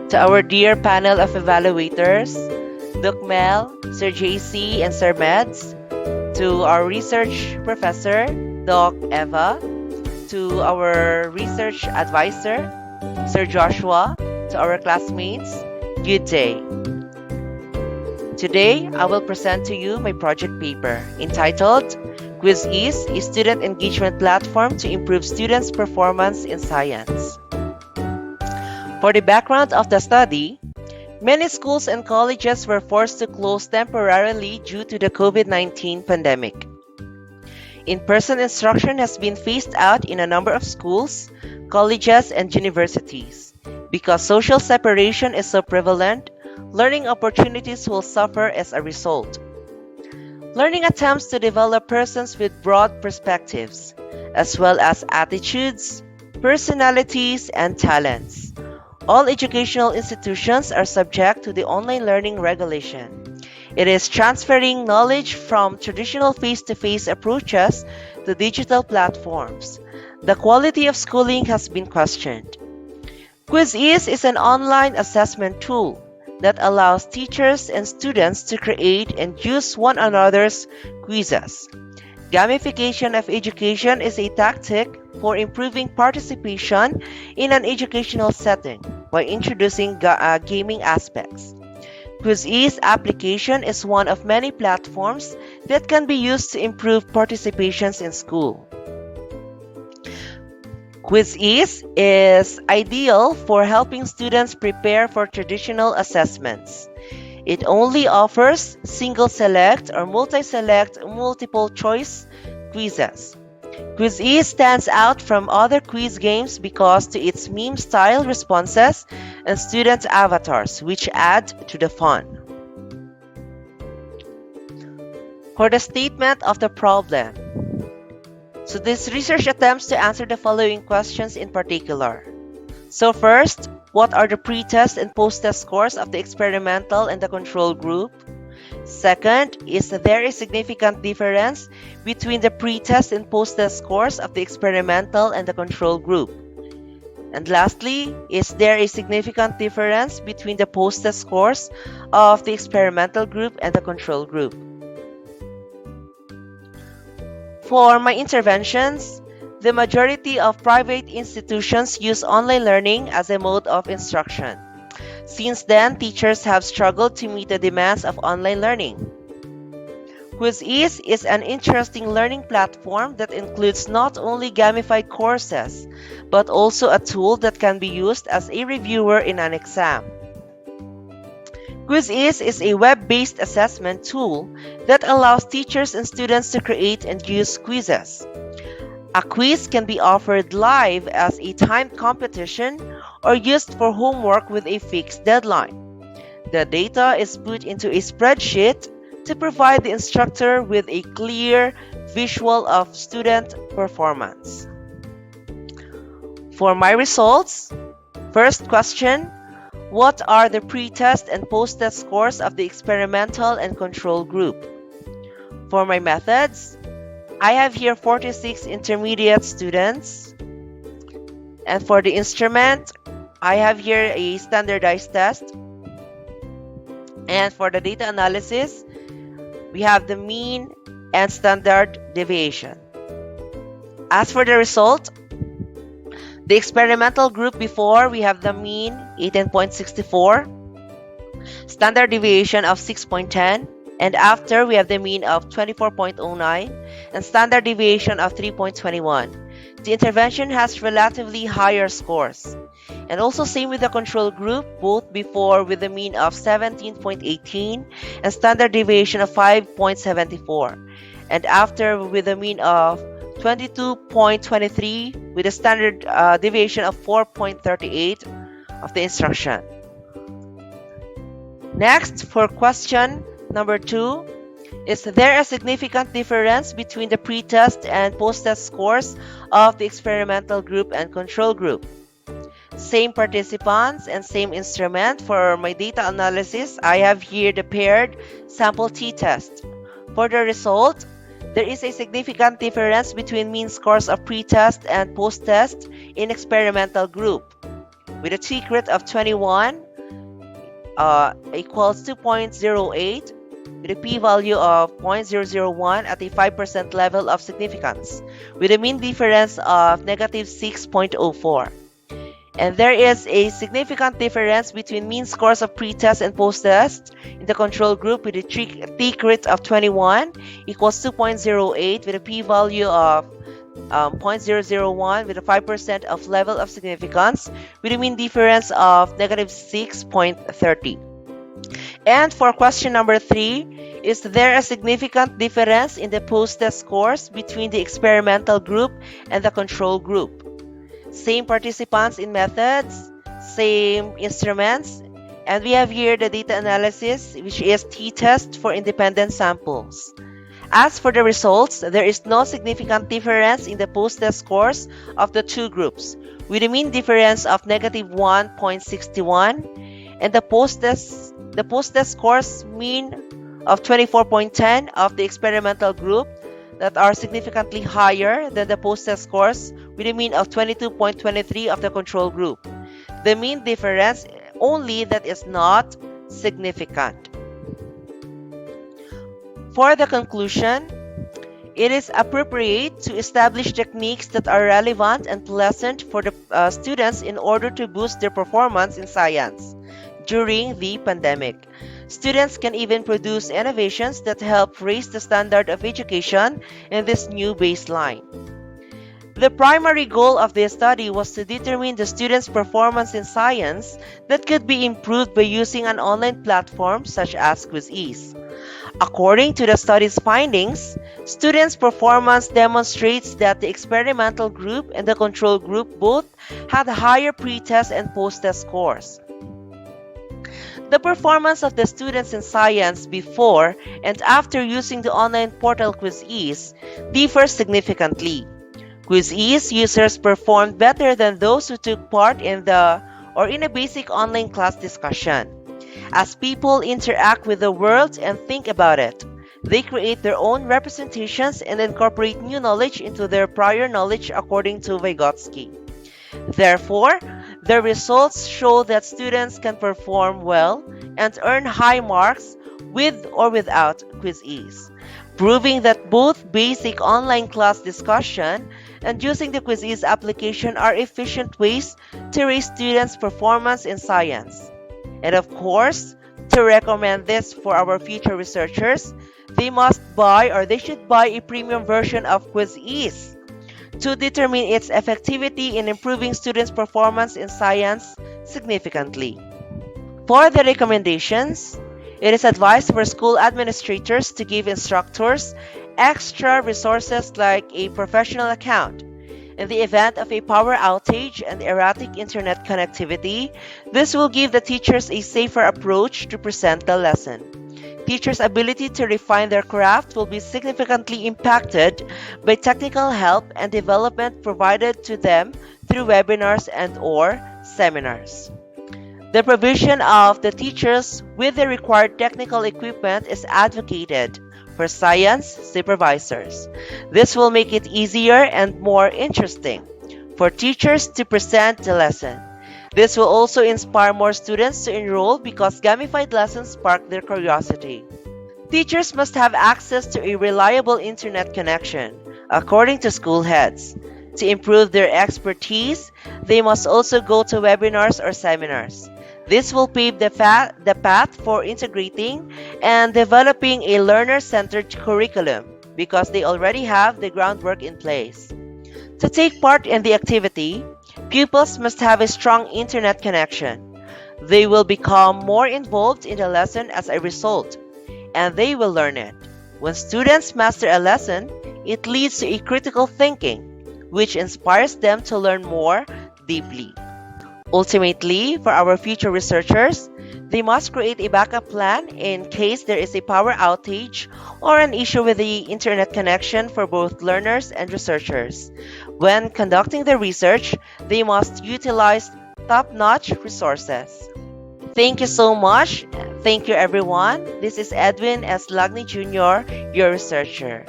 To our dear panel of evaluators, Doc Mel, Sir JC, and Sir Meds, to our research professor, Doc Eva, to our research advisor, Sir Joshua, to our classmates, good day. Today, I will present to you my project paper entitled Quiz is a student engagement platform to improve students' performance in science. For the background of the study, many schools and colleges were forced to close temporarily due to the COVID-19 pandemic. In-person instruction has been phased out in a number of schools, colleges, and universities. Because social separation is so prevalent, learning opportunities will suffer as a result. Learning attempts to develop persons with broad perspectives, as well as attitudes, personalities, and talents. All educational institutions are subject to the online learning regulation. It is transferring knowledge from traditional face-to-face approaches to digital platforms. The quality of schooling has been questioned. Quiz is an online assessment tool that allows teachers and students to create and use one another's quizzes. Gamification of education is a tactic for improving participation in an educational setting by introducing gaming aspects. Quiz application is one of many platforms that can be used to improve participations in school. Quiz is ideal for helping students prepare for traditional assessments. It only offers single select or multi-select multiple choice quizzes. Quiz stands out from other quiz games because to its meme-style responses and student avatars, which add to the fun. For the statement of the problem. So this research attempts to answer the following questions in particular. So first, what are the pre-test and post-test scores of the experimental and the control group? Second, is there a significant difference between the pre-test and post-test scores of the experimental and the control group? And lastly, is there a significant difference between the post-test scores of the experimental group and the control group? For my interventions, the majority of private institutions use online learning as a mode of instruction. Since then, teachers have struggled to meet the demands of online learning. Quiz is an interesting learning platform that includes not only gamified courses, but also a tool that can be used as a reviewer in an exam. Quiz is a web-based assessment tool that allows teachers and students to create and use quizzes. A quiz can be offered live as a timed competition or used for homework with a fixed deadline. The data is put into a spreadsheet to provide the instructor with a clear visual of student performance. For my results, first question, what are the pre-test and post-test scores of the experimental and control group? For my methods, I have here 46 intermediate students. And for the instrument, I have here a standardized test. And for the data analysis, we have the mean and standard deviation. As for the result, the experimental group before, we have the mean 18.64, standard deviation of 6.10, and after we have the mean of 24.09 and standard deviation of 3.21. The intervention has relatively higher scores. And also same with the control group, both before with a mean of 17.18 and standard deviation of 5.74, and after with a mean of 22.23 with a standard deviation of 4.38 of the instruction. Next, for question number 2, is there a significant difference between the pre-test and post-test scores of the experimental group and control group? Same participants and same instrument. For my data analysis, I have here the paired sample t-test. For the result, there is a significant difference between mean scores of pre-test and post-test in experimental group, with a secret of 21 equals 2.08 with a p-value of 0.001 at a 5% level of significance, with a mean difference of negative 6.04. And there is a significant difference between mean scores of pre-test and post-test in the control group with a t-crit of 21 equals 2.08 with a p-value of 0.001 with a 5% of level of significance with a mean difference of negative 6.30. And for question number 3, is there a significant difference in the post-test scores between the experimental group and the control group? Same participants in methods, same instruments, and we have here the data analysis, which is t-test for independent samples. As for the results, there is no significant difference in the post-test scores of the two groups, with a mean difference of negative 1.61, and the post-test scores mean of 24.10 of the experimental group that are significantly higher than the post-test scores with a mean of 22.23 of the control group. The mean difference only that is not significant. For the conclusion, it is appropriate to establish techniques that are relevant and pleasant for the students in order to boost their performance in science during the pandemic. Students can even produce innovations that help raise the standard of education in this new baseline. The primary goal of this study was to determine the students' performance in science that could be improved by using an online platform such as QuizEase. According to the study's findings, students' performance demonstrates that the experimental group and the control group both had higher pre-test and post-test scores. The performance of the students in science before and after using the online portal QuizEase differs significantly. QuizEase users performed better than those who took part in a basic online class discussion. As people interact with the world and think about it, they create their own representations and incorporate new knowledge into their prior knowledge, according to Vygotsky. Therefore, the results show that students can perform well and earn high marks with or without QuizEase, proving that both basic online class discussion and using the QuizEase application are efficient ways to raise students' performance in science. And of course, to recommend this for our future researchers, they should buy a premium version of QuizEase to determine its effectivity in improving students' performance in science significantly. For the recommendations, it is advised for school administrators to give instructors extra resources like a professional account. In the event of a power outage and erratic internet connectivity, this will give the teachers a safer approach to present the lesson. Teachers' ability to refine their craft will be significantly impacted by technical help and development provided to them through webinars and/or seminars. The provision of the teachers with the required technical equipment is advocated for science supervisors. This will make it easier and more interesting for teachers to present the lesson. This will also inspire more students to enroll because gamified lessons spark their curiosity. Teachers must have access to a reliable internet connection, according to school heads. To improve their expertise, they must also go to webinars or seminars. This will pave the path for integrating and developing a learner-centered curriculum because they already have the groundwork in place. To take part in the activity, pupils must have a strong internet connection. They will become more involved in the lesson as a result, and they will learn it. When students master a lesson, it leads to a critical thinking, which inspires them to learn more deeply. Ultimately, for our future researchers, they must create a backup plan in case there is a power outage or an issue with the internet connection for both learners and researchers. When conducting their research, they must utilize top-notch resources. Thank you so much. Thank you, everyone. This is Edwin as Lagne Jr., your researcher.